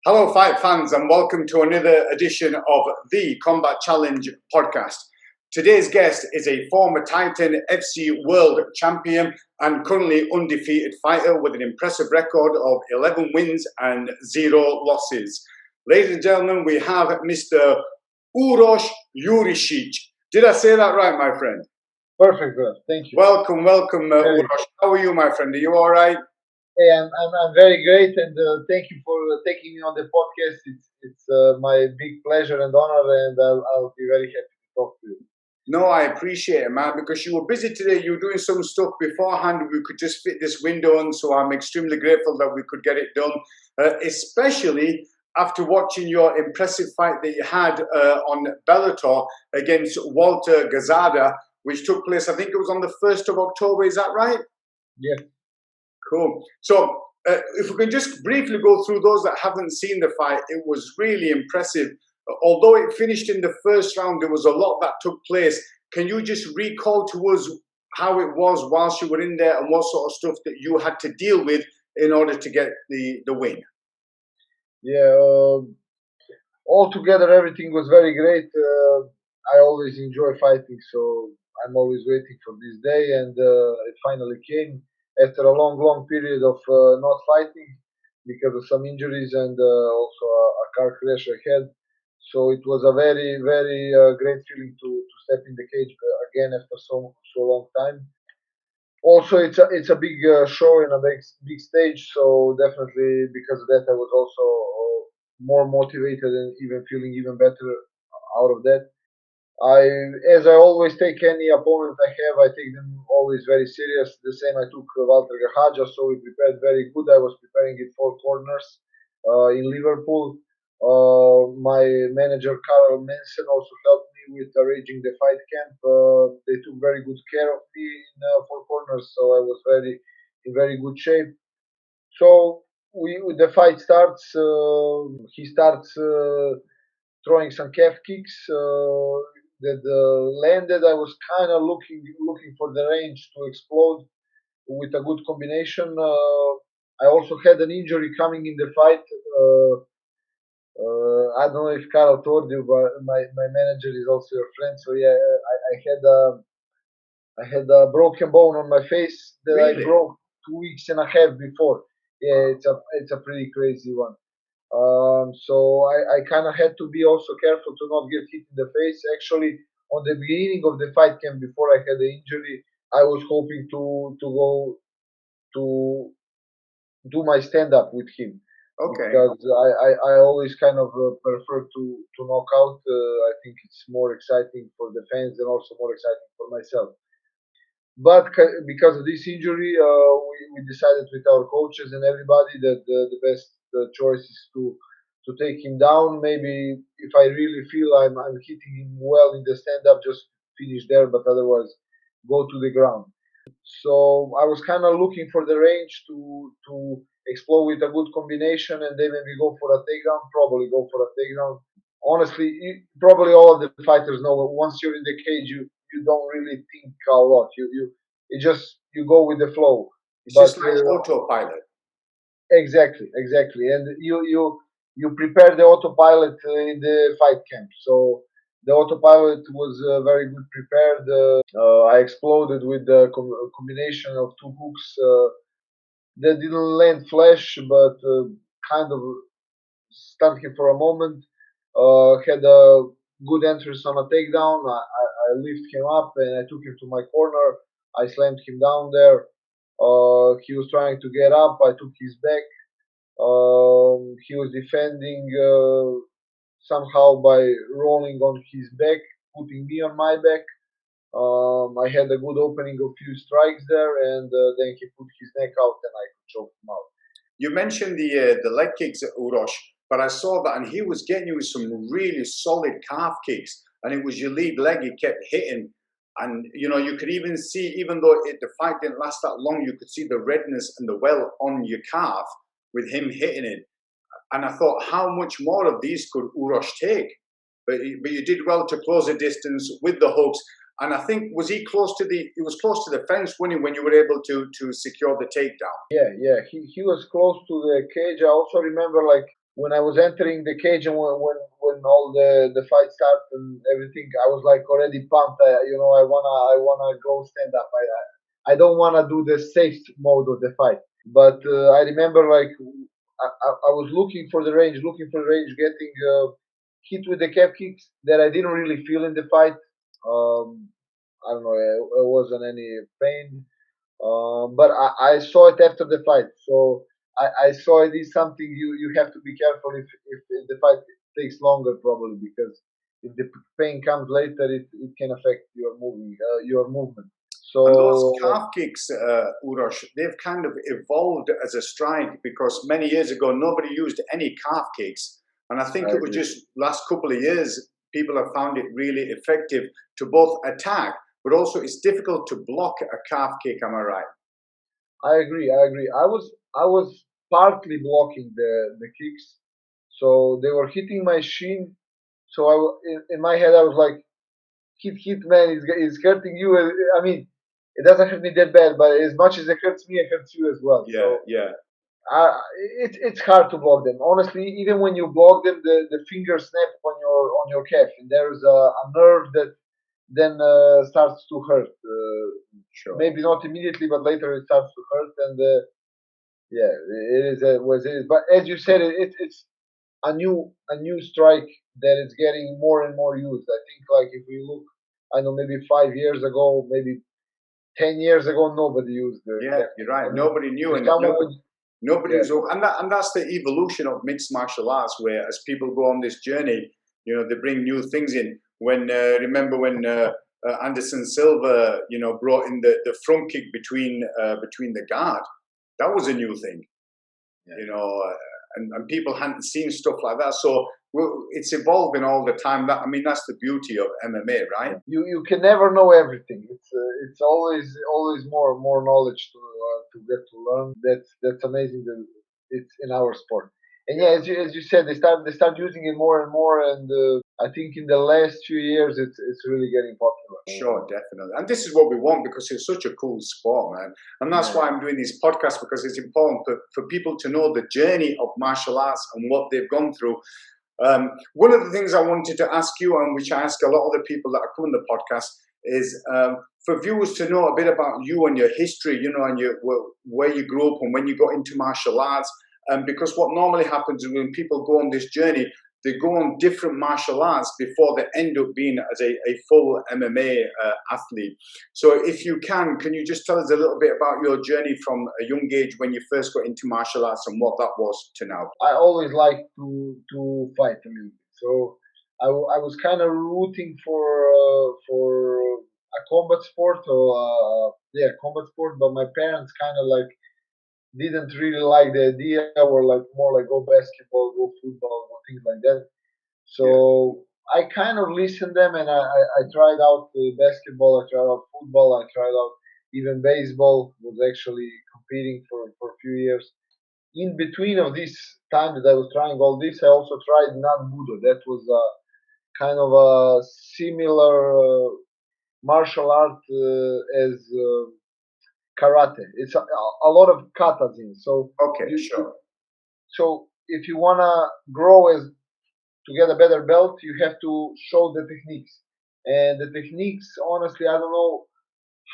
Hello, fight fans, and welcome to another edition of the Combat Challenge podcast. Today's guest is a former Titan FC World Champion and currently undefeated fighter with an impressive record of 11 wins and 0 losses. Ladies and gentlemen, we have Mr. Uros Jurisic. Did I say that right, my friend? Perfect, bro. Thank you. Welcome, Uros. How are you, my friend? Are you all right? Hey, I'm very great, and thank you for taking me on the podcast. It's my big pleasure and honor, and I'll be very happy to talk to you. No, I appreciate it, man, because you were busy today. You were doing some stuff beforehand. We could just fit this window in, so I'm extremely grateful that we could get it done, especially after watching your impressive fight that you had on Bellator against Walter Ghazada, which took place, I think it was on the 1st of October. Is that right? Yeah. Cool. So if we can just briefly go through those that haven't seen the fight, it was really impressive. Although it finished in the first round, there was a lot that took place. Can you just recall to us how it was whilst you were in there and what sort of stuff that you had to deal with in order to get the win? Yeah. Altogether, everything was very great. I always enjoy fighting, so I'm always waiting for this day, and it finally came after a long period of not fighting because of some injuries and also a car crash I had. So it was a very great feeling to step in the cage again after so long time. Also, it's a big show and a big stage, so definitely because of that I was also more motivated and even feeling even better out of that. As I always take any opponent I have, I take them always very serious. The same I took Walter Ghazada, so we prepared very good. I was preparing it 4 corners in Liverpool. My manager Carl Manson also helped me with arranging the fight camp. They took very good care of me in 4 corners, so I was in very good shape. So the fight starts. He starts throwing some calf kicks that landed. I was kind of looking for the range to explode with a good combination. I also had an injury coming in the fight. I don't know if Carl told you, but my manager is also your friend. So yeah, I had a broken bone on my face that Really? I broke 2 weeks and a half before. Yeah, it's a pretty crazy one. So I kind of had to be also careful to not get hit in the face. Actually, on the beginning of the fight camp, before I had the injury, I was hoping to go to do my stand up with him. Okay. Because I always kind of prefer to knock out. I think it's more exciting for the fans and also more exciting for myself. But because of this injury, we decided with our coaches and everybody that the best choice is to take him down. Maybe if I really feel I'm hitting him well in the stand up, just finish there, but otherwise go to the ground. So I was kind of looking for the range to explode with a good combination, and then maybe go for a takedown. Probably go for a takedown. Honestly, probably all of the fighters know that once you're in the cage, you don't really think a lot. You go with the flow. It's just like autopilot. Exactly, and you prepare the autopilot in the fight camp. So the autopilot was very good prepared. I exploded with the combination of 2 hooks that didn't land flash, but kind of stunned him for a moment. Had a good entrance on a takedown. I lifted him up and I took him to my corner. I slammed him down there. He was trying to get up. I took his back. He was defending somehow by rolling on his back, putting me on my back. I had a good opening of few strikes there, and then he put his neck out, and I could choke him out. You mentioned the leg kicks at Uros, but I saw that, and he was getting you with some really solid calf kicks, and it was your lead leg he kept hitting. And you know, you could even see, even though the fight didn't last that long, you could see the redness and the welt on your calf with him hitting it. And I thought, how much more of these could Uros take? But you did well to close the distance with the hooks. And I think, was he close to the fence winning when you were able to secure the takedown? Yeah, he was close to the cage. I also remember, like, when I was entering the cage and when all the fight started and everything, I was like already pumped. I wanna go stand up. I don't wanna do the safe mode of the fight. But I remember like I was looking for the range, getting hit with the cap kicks that I didn't really feel in the fight. I don't know, it wasn't any pain, but I saw it after the fight. So I saw it is something you have to be careful if the fight takes longer, probably, because if the pain comes later, it can affect your movement. And those So calf kicks, Uros, they've kind of evolved as a strike because many years ago nobody used any calf kicks. And I think I it was agree. just last couple of years people have found it really effective to both attack, but also it's difficult to block a calf kick. Am I right? I agree. I agree. I was partly blocking the kicks, so they were hitting my shin. So in my head I was like, hit, man, is hurting you. I mean, it doesn't hurt me that bad, but as much as it hurts me, it hurts you as well. Yeah, So yeah. it's hard to block them. Honestly, even when you block them, the fingers snap on your calf, and there's a nerve that then starts to hurt. Sure. Maybe not immediately, but later it starts to hurt, and yeah, it is was it is. But as you said, it's a new strike that is getting more and more used. I think like if we look, I know maybe 5 years ago, maybe 10 years ago, nobody used the Yeah, cap you're kick. I right. mean, Nobody knew, if and someone nobody would, nobody yeah, was, and that's the evolution of mixed martial arts, where as people go on this journey, they bring new things in. When remember when Anderson Silva, brought in the front kick between the guard, that was a new thing, yeah. and people hadn't seen stuff like that. So it's evolving all the time. That's the beauty of MMA, right? You can never know everything. It's always more knowledge to get to learn. That's amazing that it's in our sport. And yeah, as you said, they start using it more and more, and I think in the last few years it's really getting popular. Sure, definitely. And this is what we want because it's such a cool sport, man. And that's Yeah, why I'm doing these podcasts, because it's important for people to know the journey of martial arts and what they've gone through. One of the things I wanted to ask you, and which I ask a lot of the people that are coming to the podcast, is for viewers to know a bit about you and your history, and where you grew up and when you got into martial arts. Because what normally happens is when people go on this journey, they go on different martial arts before they end up being as a full MMA athlete. So if you can you just tell us a little bit about your journey from a young age when you first got into martial arts and what that was to now? I always like to fight a little bit. So I was kind of rooting for a combat sport or yeah, combat sport, but my parents kind of like didn't really like the idea, or like more like go basketball, go football, go things like that. Yeah, So I kind of listened them, and I tried out basketball, I tried out football, I tried out even baseball. Was actually competing for a few years. In between of this time that I was trying all this, I also tried Nan-Budo. That was kind of a similar martial art as karate. It's a lot of katas in. So okay, you sure. so if you wanna grow as to get a better belt, you have to show the techniques. And the techniques, honestly, I don't know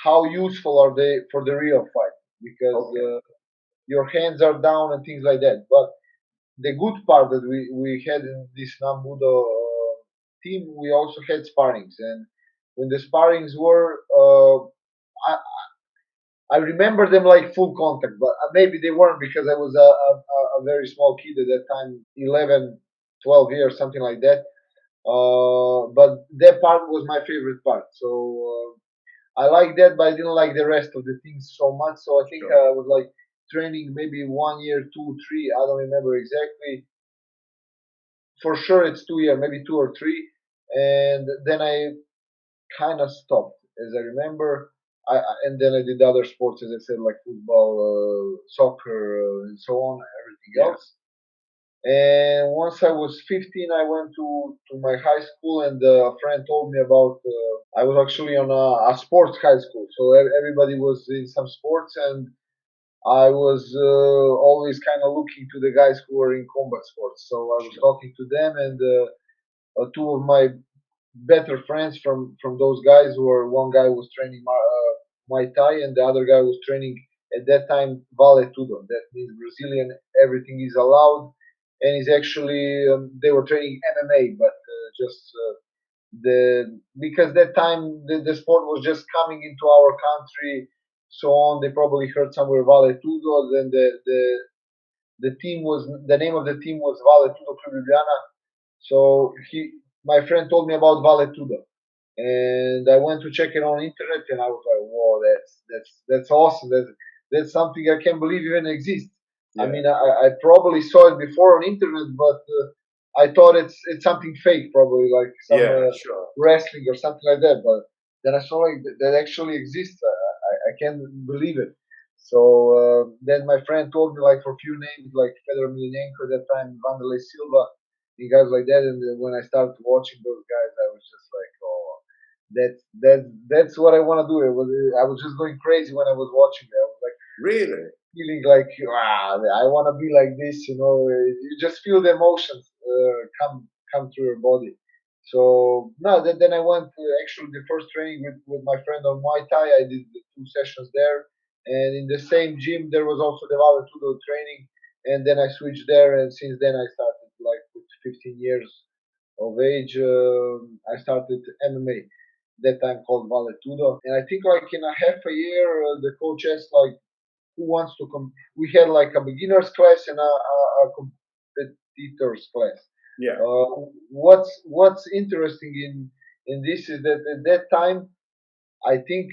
how useful are they for the real fight, because Okay. your hands are down and things like that. But the good part that we had in this Nambudo team, we also had sparrings. And when the sparrings were, I remember them like full contact, but maybe they weren't because I was a very small kid at that time, 11, 12 years, something like that. But that part was my favorite part. So I like that, but I didn't like the rest of the things so much. So I think Sure. I was like training maybe 1 year, two, three. I don't remember exactly. For sure, it's 2 year, maybe two or three. And then I kind of stopped, as I remember. And then I did other sports, as I said, like football, soccer, and so on, everything Yeah. else. And once I was 15, I went to my high school, and a friend told me about. I was actually on a sports high school, so everybody was in some sports, and I was always kind of looking to the guys who were in combat sports. So I was talking to them, and two of my better friends from those guys were, one guy was training Muay Thai, and the other guy was training at that time Vale Tudo. That means Brazilian, everything is allowed, and is actually they were training MMA, but just the because that time the sport was just coming into our country, so on. They probably heard somewhere Vale Tudo. Then the team was, the name of the team was Vale Tudo Club Ljubljana. So my friend told me about Vale Tudo, and I went to check it on internet, and I was like, "Whoa, that's awesome! That's something I can't believe even exists." I mean, I probably saw it before on internet, but I thought it's something fake, probably like some Sure. wrestling or something like that. But then I saw like that actually exists. I can't believe it. So then my friend told me like for a few names like Fedor Emelianenko at that time, Vanderlei Silva, and guys like that. And then when I started watching those guys, I was just like, oh, that's what I want to do. I was just going crazy when I was watching it. I was like Really? feeling like, I want to be like this. You just feel the emotions come through your body. So no, then I went to actually the first training with my friend on Muay Thai. I did the 2 sessions there, and in the same gym there was also the Vale Tudo training. And then I switched there, and since then I started like with 15 years of age. I started MMA. That time called Vale Tudo, and I think like in a half a year, the coach asked like who wants to come. We had like a beginners class and a competitors class. Yeah. What's interesting in this is that at that time, I think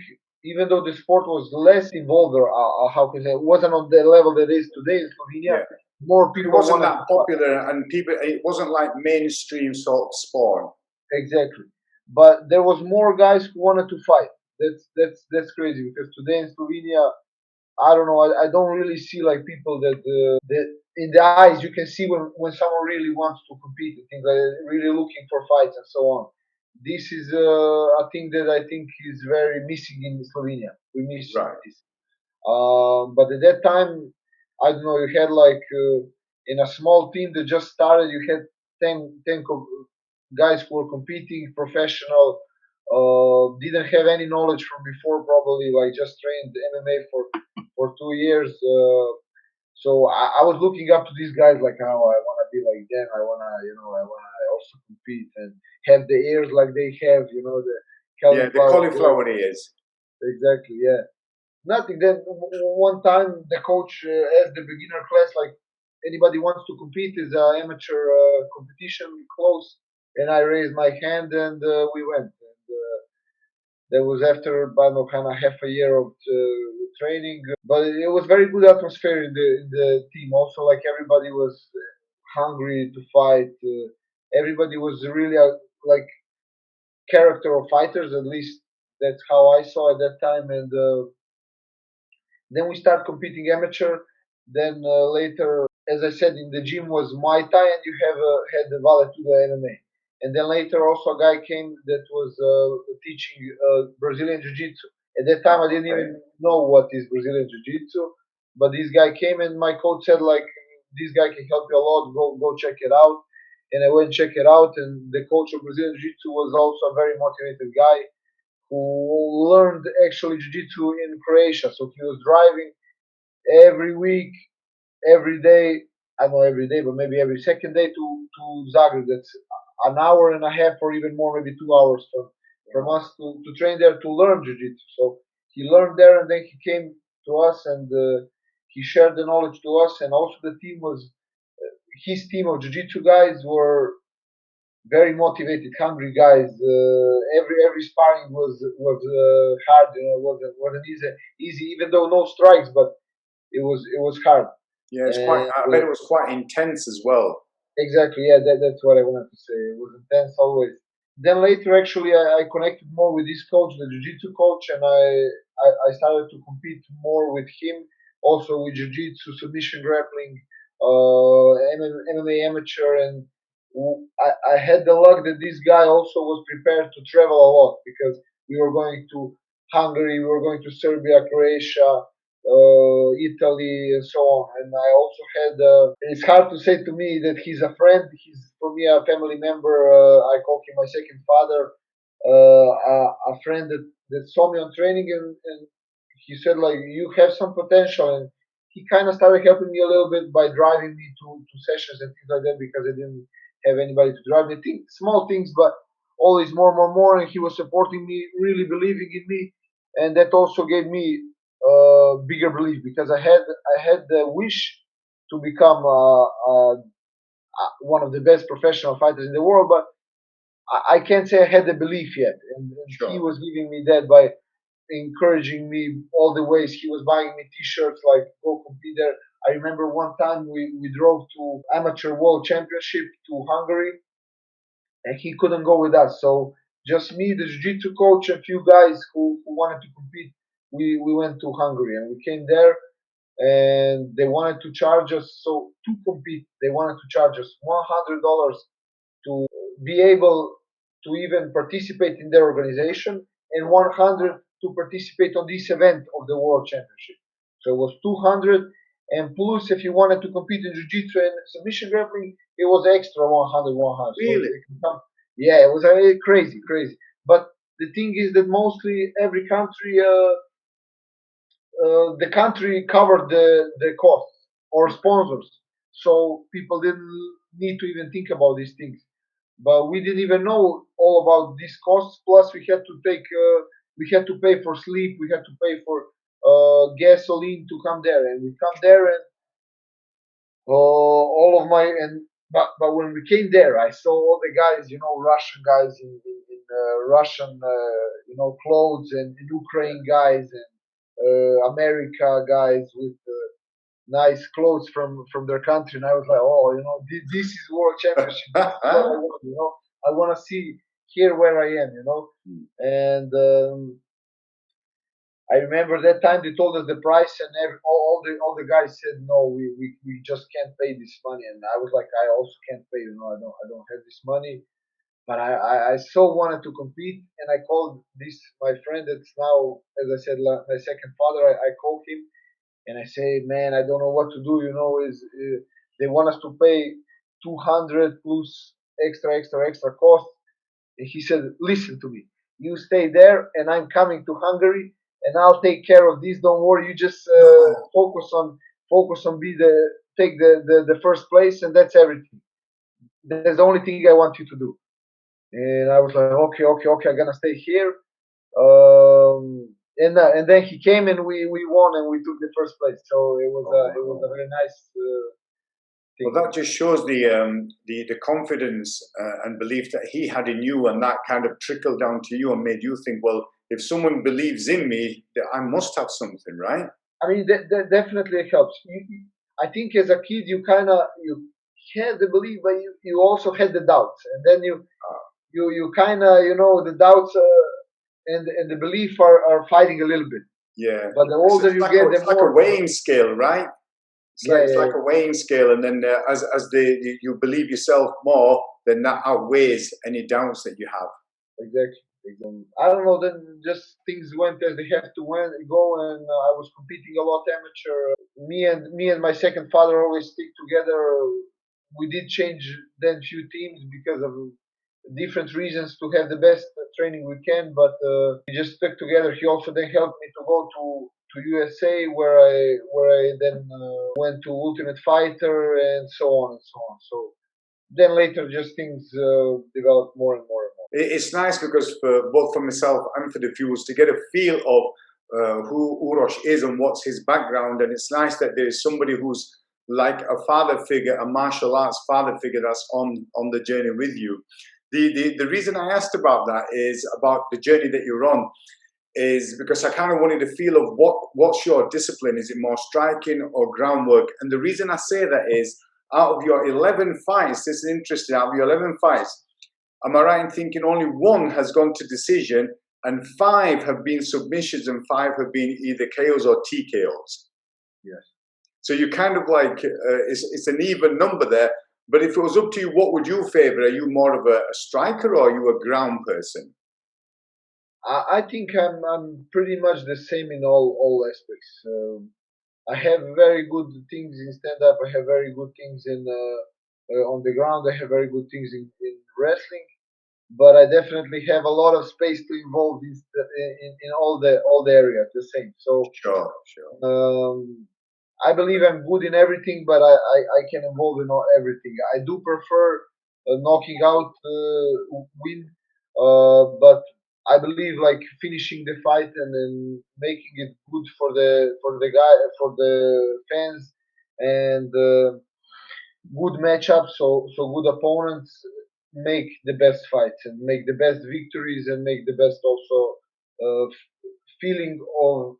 even though the sport was less involved, or how can I say, it wasn't on the level that it is today in Slovenia, Yeah. more It people wasn't wanted that to fight. popular, and people. It wasn't like mainstream sort of sport. Exactly. But there was more guys who wanted to fight. That's crazy because today in Slovenia, I don't know. I don't really see like people that in the eyes you can see when someone really wants to compete and things like that, really looking for fights and so on. This is a thing that I think is very missing in Slovenia. We miss Right. this. But at that time, I don't know. You had like in a small team that just started, you had 10 guys who were competing, professional. Didn't have any knowledge from before, probably like just trained MMA for 2 years. So I was looking up to these guys like, how I want to be like them. I want to also compete and have the ears like they have. The Yeah, the cauliflower. cauliflower ears. Exactly. Yeah. Nothing. Then one time the coach asked the beginner class like, anybody wants to compete? Is an amateur competition close? And I raised my hand, and we went. And that was after I don't know, kind of half a year of training, but it was very good atmosphere in the team. Also, like everybody was hungry to fight. Everybody was really like character of fighters. At least that's how I saw at that time. And then we start competing amateur. Then later, as I said, in the gym was Muay Thai, and you have had the Valetuda MMA. And then later also a guy came that was teaching Brazilian Jiu-Jitsu. At that time, I didn't even know what is Brazilian Jiu-Jitsu, but this guy came, and my coach said like, this guy can help you a lot. Go check it out. And I went check it out, and the coach of Brazilian Jiu-Jitsu was also a very motivated guy who learned actually jiu-jitsu in Croatia. So he was driving every week, every day. I don't know every day, but maybe every second day to Zagreb. That's an hour and a half, or even more, maybe 2 hours from us to train there to learn jiu-jitsu. So he learned there, and then he came to us, and he shared the knowledge to us. And also the team was his team of jiu-jitsu guys were very motivated, hungry guys. Every sparring was hard. Wasn't easy, even though no strikes, but it was hard. Yeah, it's quite. And I bet it was quite intense as well. exactly, yeah, that's what I wanted to say. It was intense always. Then later, actually, I connected more with this coach, the jiu-jitsu coach, and I started to compete more with him. Also with jiu-jitsu, submission grappling, MMA amateur, and I had the luck that this guy also was prepared to travel a lot because we were going to Hungary, we were going to Serbia, Croatia. Italy, and so on. And I also had, it's hard to say to me that he's a friend. He's for me a family member. I call him my second father. A friend that saw me on training, and he said like, you have some potential, and he kind of started helping me a little bit by driving me to sessions and things like that, because I didn't have anybody to drive me. Small things, but always more, more, more. And he was supporting me, really believing in me, and that also gave me bigger belief, because I had the wish to become one of the best professional fighters in the world, but I can't say I had the belief yet. And he Sure. was giving me that by encouraging me all the ways. He was buying me T-shirts like, go compete there. I remember one time we drove to Amateur World Championship to Hungary, and he couldn't go with us. So just me, the Jiu-Jitsu coach, a few guys who wanted to compete, we went to Hungary, and we came there, and they wanted to charge us. So to compete, they wanted to charge us $100 to be able to even participate in their organization, and 100 to participate on this event of the World Championship. So it was 200, and plus if you wanted to compete in Jiu-Jitsu and submission grappling, it was extra 100, 100. So Really? yeah, it was crazy, crazy. But the thing is that mostly every country, the country covered the costs or sponsors, so people didn't need to even think about these things. But we didn't even know all about these costs. Plus, we had to pay for sleep, we had to pay for gasoline to come there, and we come there, and all of my and but when we came there, I saw all the guys, Russian guys in Russian, clothes, and Ukraine guys, and America guys with nice clothes from their country, and I was like, oh, this is World Championship. This is what I want. I want to see here where I am. And I remember that time they told us the price, and all the guys said no, we just can't pay this money, and I was like, I also can't pay. I don't have this money, but I so wanted to compete, and I called this my friend that's now, as I said, my second father. I called him, and I say, man, I don't know what to do. Is they want us to pay 200 plus extra costs. And he said, listen to me. You stay there, and I'm coming to Hungary, and I'll take care of this. Don't worry. You just No. focus on take the first place, and that's everything. That's the only thing I want you to do. And I was like, okay, I'm gonna stay here. And then he came, and we won, and we took the first place. So it was a very nice Well, thing. that just shows the confidence and belief that he had in you, and that kind of trickled down to you and made you think, well, if someone believes in me, I must have something, right? I mean, that definitely helps. I think as a kid, you you had the belief, but you also had the doubts, and then you kind of, the doubts and the belief are fighting a little bit. Yeah. But the older you get, the It's like a more. weighing scale, right? Yeah, It's yeah, like a weighing scale, and then as you believe yourself more, then that outweighs any doubts that you have. exactly. I don't know. Then just things went as they have to go, and I was competing a lot amateur. Me and my second father always stick together. We did change then few teams because of different reasons to have the best training we can, but we just stuck together. He also then helped me to go to USA, where I then went to Ultimate Fighter, and so on and so on. So then later, just things developed more and more and more. It's nice because for both for myself and for the viewers to get a feel of who Uros is and what's his background, and it's nice that there is somebody who's like a father figure, a martial arts father figure that's on the journey with you. The reason I asked about that is about the journey that you're on is because I kind of wanted to feel of what's your discipline. Is it more striking or groundwork? And the reason I say that is out of your 11 fights, this is interesting, out of your 11 fights, am I right in thinking only one has gone to decision and 5 have been submissions and 5 have been either KOs or TKOs? Yes. So you kind of like, it's an even number there. But if it was up to you, what would you favor? Are you more of a striker or are you a ground person? I think I'm pretty much the same in all aspects. I have very good things in stand up. I have very good things in on the ground. I have very good things in wrestling. But I definitely have a lot of space to involve in all the areas the same. So Sure, sure. I believe I'm good in everything, but I can involve in everything. I do prefer knocking out win, but I believe like finishing the fight and then making it good for the guy for the fans and good matchups. So good opponents make the best fights and make the best victories and make the best also feeling of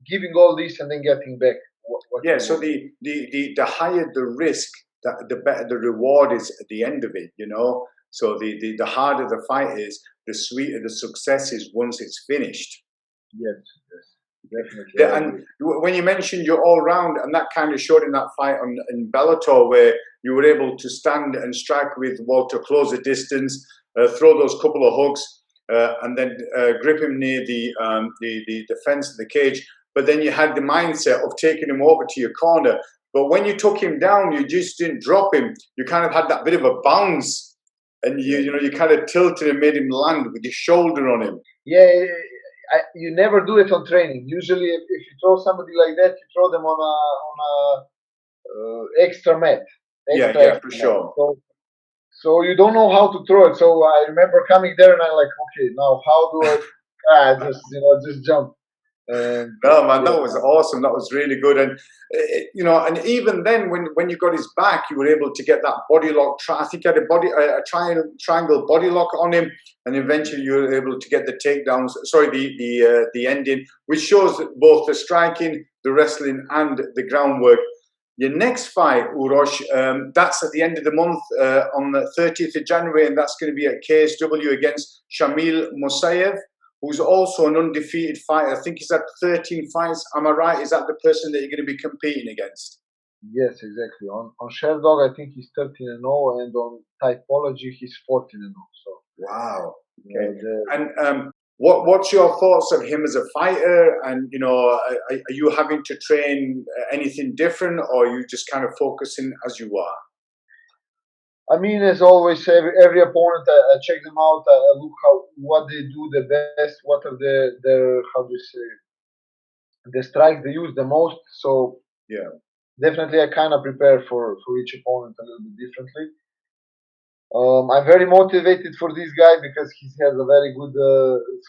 giving all this and then getting back what Yeah, you so want. the higher the risk, the better the reward is at the end of it, you know. So the harder the fight is, the sweeter the success is once it's finished. Yes, yes, definitely. I And agree. when you mentioned you're all round, and that kind of showed in that fight in Bellator, where you were able to stand and strike with Walter, close the distance, throw those couple of hooks, and then grip him near the fence, the cage. But then you had the mindset of taking him over to your corner. But when you took him down, you just didn't drop him. You kind of had that bit of a bounce, and Yeah, you know you kind of tilted and made him land with your shoulder on him. yeah. You never do it on training. Usually, if you throw somebody like that, you throw them on a extra mat, Yeah, extra yeah, for extra mat. sure. So you don't know how to throw it. So I remember coming there and I'm like, okay, now how do I? Just just jump and No, man, yeah, that was awesome. That was really good. And you know, and even then, when you got his back, you were able to get that body lock. I think you had a triangle body lock on him, and eventually you were able to get the takedowns. Sorry, the ending, which shows both the striking, the wrestling, and the groundwork. Your next fight, Uros, that's at the end of the month on the 30th of January, and that's going to be at KSW against Shamil Musaev, who's also an undefeated fighter. I think he's had 13 fights. Am I right? Is that the person that you're going to be competing against? yes, exactly. On Sherdog, I think he's 13-0, and on Typology, he's 14-0. So Wow. Okay. the And what's your thoughts of him as a fighter? And you know, are you having to train anything different, or are you just kind of focusing as you are? I mean, as always, every opponent, I check them out. I look what they do the best, what are their how do you say the strikes they use the most. So Yeah. definitely, I kind of prepare for each opponent a little bit differently. I'm very motivated for this guy because he has a very good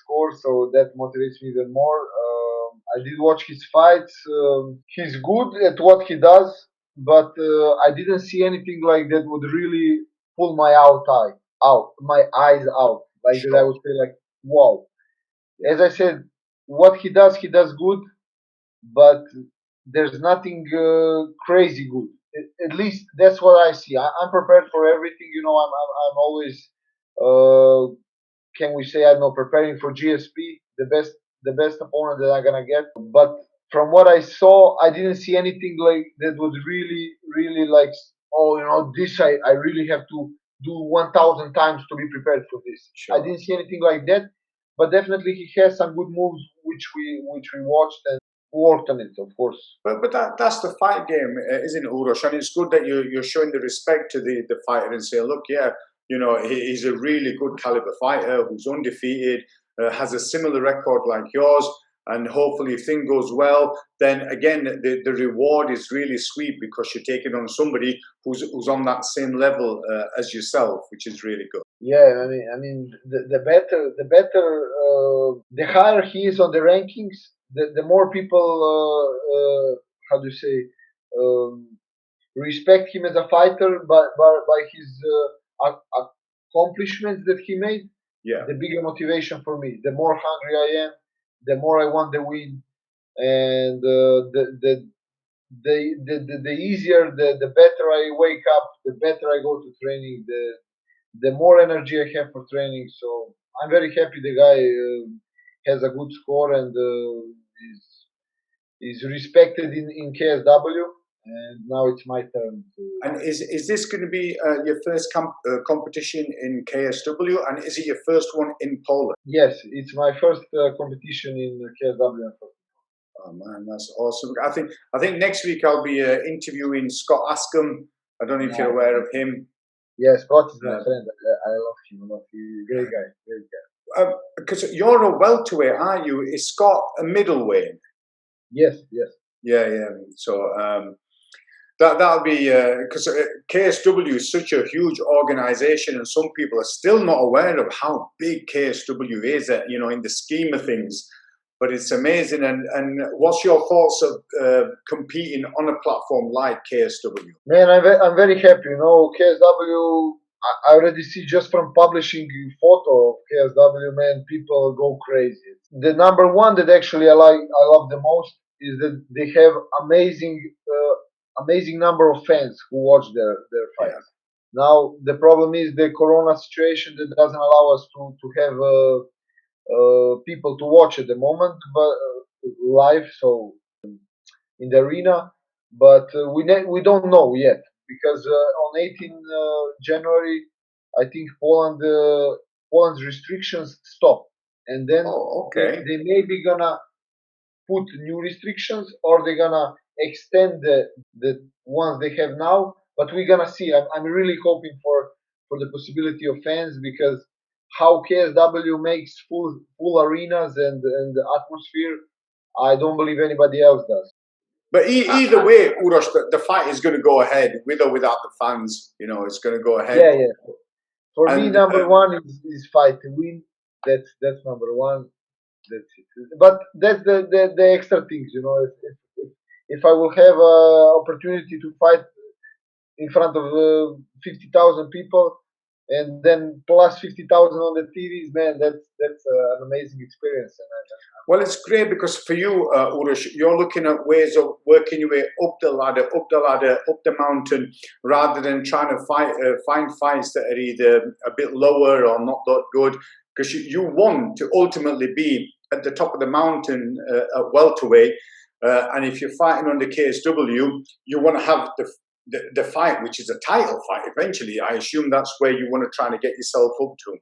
score, so that motivates me even more. I did watch his fights. He's good at what he does, but I didn't see anything like that would really pull my eyes out. Like that, I Sure. would say like, wow. As I said, what he does good, but there's nothing crazy good. At least that's what I see. I'm prepared for everything. I'm always, can we say, I don't know, preparing for GSP, the best opponent that I'm gonna get. But from what I saw, I didn't see anything like that would really like, oh, this I really have to do 1,000 times to be prepared for this. I Sure. didn't see anything like that. But definitely he has some good moves which we watched and worked on it, of course. But that's the fight game, isn't it, Uros? And it's good that you're showing the respect to the fighter and saying, look, yeah, you know, he's a really good caliber fighter who's undefeated, has a similar record like yours, and hopefully if things goes well, then again the reward is really sweet because you're taking on somebody who's on that same level as yourself, which is really good. Yeah, I mean, the higher he is on the rankings, the more people, how do you say, um, respect him as a fighter by his accomplishments that he made. Yeah, The bigger motivation for me. The more hungry I am, the more I want the win, and the easier, the better I wake up, the better I go to training, the more energy I have for training. So I'm very happy the guy has a good score and is respected in KSW. and now it's my turn to. And is this going to be your first competition in KSW, and is it your first one in Poland? Yes, it's my first competition in KSW. Oh man, that's awesome! I think next week I'll be interviewing Scott Askham. I don't know if you're aware of him. Yeah, Scott is my friend. I love him a lot. He's a great guy. Great guy. Because you're a welterweight, aren't you? Is Scott a middleweight? Yes, yes. Yeah, yeah. So that'll be because KSW is such a huge organization, and some people are still not aware of how big KSW is, in the scheme of things. But it's amazing. And what's your thoughts of competing on a platform like KSW? Man, I'm very happy. KSW. I already see just from publishing photo of KSW, man, people go crazy. The number one that actually I love the most is that they have amazing number of fans who watch their fights. Yeah. Now the problem is the Corona situation that doesn't allow us to have people to watch at the moment, but live, so in the arena. But we don't know yet because on 18 January, I think Poland's restrictions stop, and then they may be gonna put new restrictions, or they're gonna extend the ones they have now. But we're gonna see. I'm really hoping for the possibility of fans, because how KSW makes full arenas and the atmosphere, I don't believe anybody else does. But either way, Uros, the fight is going to go ahead with or without the fans. It's going to go ahead. Yeah, yeah. For me, number one is fight to win. That's number one. That's it. But that's the extra things. If I will have an opportunity to fight in front of 50,000 people, and then plus 50,000 on the TVs, man, that's an amazing experience. Well, it's great because for you, Uros, you're looking at ways of working your way up the ladder, up the mountain, rather than trying to find fights that are either a bit lower or not that good. Because you want to ultimately be at the top of the mountain at welterweight, and if you're fighting under KSW, you want to have the fight, which is a title fight. Eventually, I assume that's where you want to try to get yourself up to.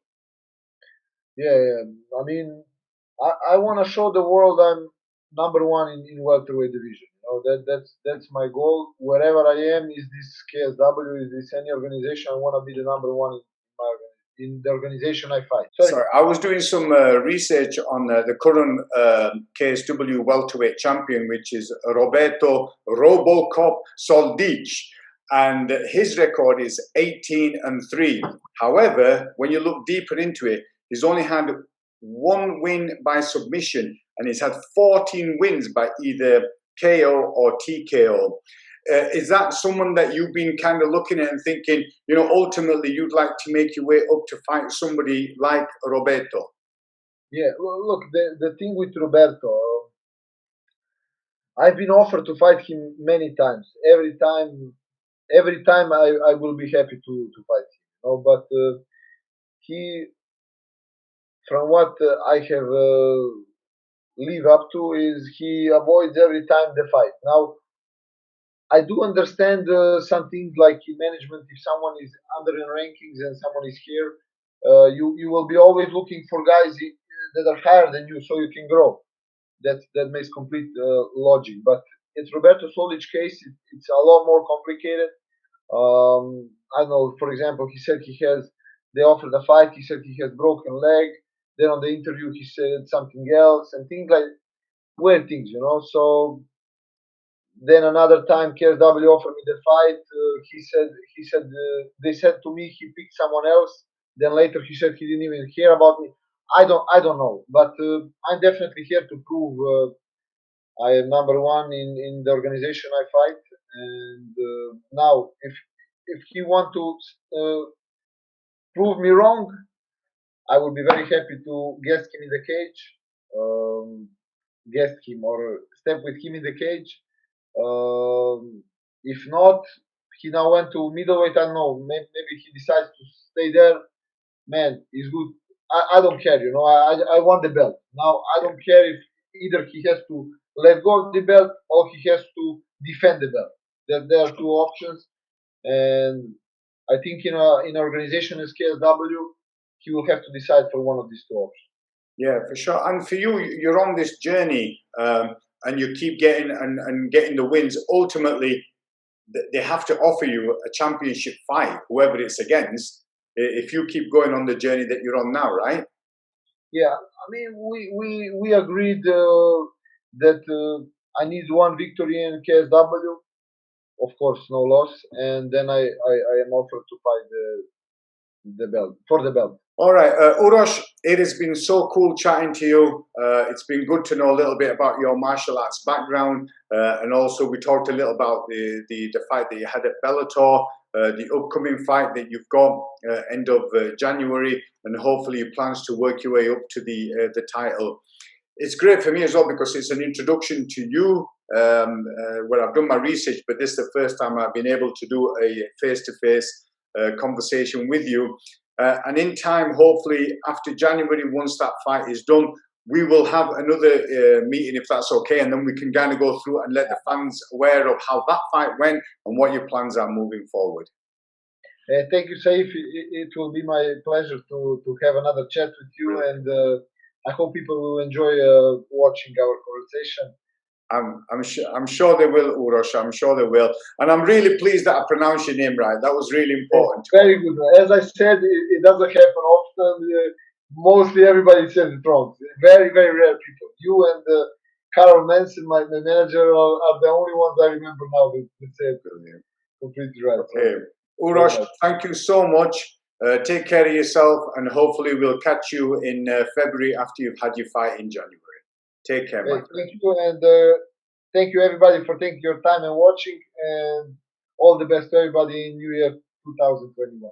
Yeah. I mean, I want to show the world I'm number one in welterweight division. That's my goal. Wherever I am, is this KSW, is this any organization, I want to be the number one in the organization I fight. Sorry, I was doing some research on the current KSW welterweight champion, which is Roberto Robocop Soldic, and his record is 18-3. However, when you look deeper into it, he's only had one win by submission, and he's had 14 wins by either KO or TKO. Is that someone that you've been kind of looking at and thinking, ultimately you'd like to make your way up to fight somebody like Roberto? Yeah, well, look, the thing with Roberto, I've been offered to fight him many times. Every time I will be happy to fight him. But he, from what I have live up to, is he avoids every time the fight. Now, I do understand some things like in management. If someone is under in rankings and someone is here, you will be always looking for guys that are higher than you, so you can grow. That makes complete logic. But it's Roberto Soldic case. It's a lot more complicated. I know, for example, he said they offered a fight. He said he has broken leg. Then on the interview, he said something else, and things like weird things, So then another time, KSW offered me the fight. He said they said to me he picked someone else. Then later he said he didn't even hear about me. I don't know, but I'm definitely here to prove I am number one in the organization I fight. And now, if he want to prove me wrong, I would be very happy to guest him in the cage, guest him or step with him in the cage. If not, he now went to middleweight. I don't know. Maybe he decides to stay there. Man, he's good. I don't care. I want the belt. Now I don't care if either he has to let go of the belt or he has to defend the belt. there are two options, and I think in an organization as KSW, he will have to decide for one of these two options. Yeah, for sure. And for you, you're on this journey, and you keep getting and getting the wins. Ultimately, they have to offer you a championship fight, whoever it's against, if you keep going on the journey that you're on now, right? Yeah, I mean, we agreed that I need one victory in KSW, of course, no loss, and then I am offered to fight the belt, for the belt. All right, Uros, it has been so cool chatting to you. It's been good to know a little bit about your martial arts background, and also we talked a little about the fight that you had at Bellator, the upcoming fight that you've got end of January, and hopefully your plans to work your way up to the title. It's great for me as well because it's an introduction to you, where I've done my research, but this is the first time I've been able to do a face-to-face conversation with you. And in time, hopefully, after January, once that fight is done, we will have another meeting, if that's okay, and then we can kind of go through and let the fans aware of how that fight went and what your plans are moving forward. Thank you, Saif. It will be my pleasure to have another chat with you, and I hope people will enjoy watching our conversation. I'm sure they will, Uros. I'm sure they will. And I'm really pleased that I pronounced your name right. That was really important. Very good. As I said, it doesn't happen often. Mostly everybody says it wrong. Very, very rare people. You and Carol Manson, my manager, are the only ones I remember now that say it completely right. Okay. So, Uros, thank you so much. Take care of yourself, and hopefully we'll catch you in February after you've had your fight in January. Take care, man. Thank you, and thank you everybody for taking your time and watching, and all the best to everybody in New Year 2021.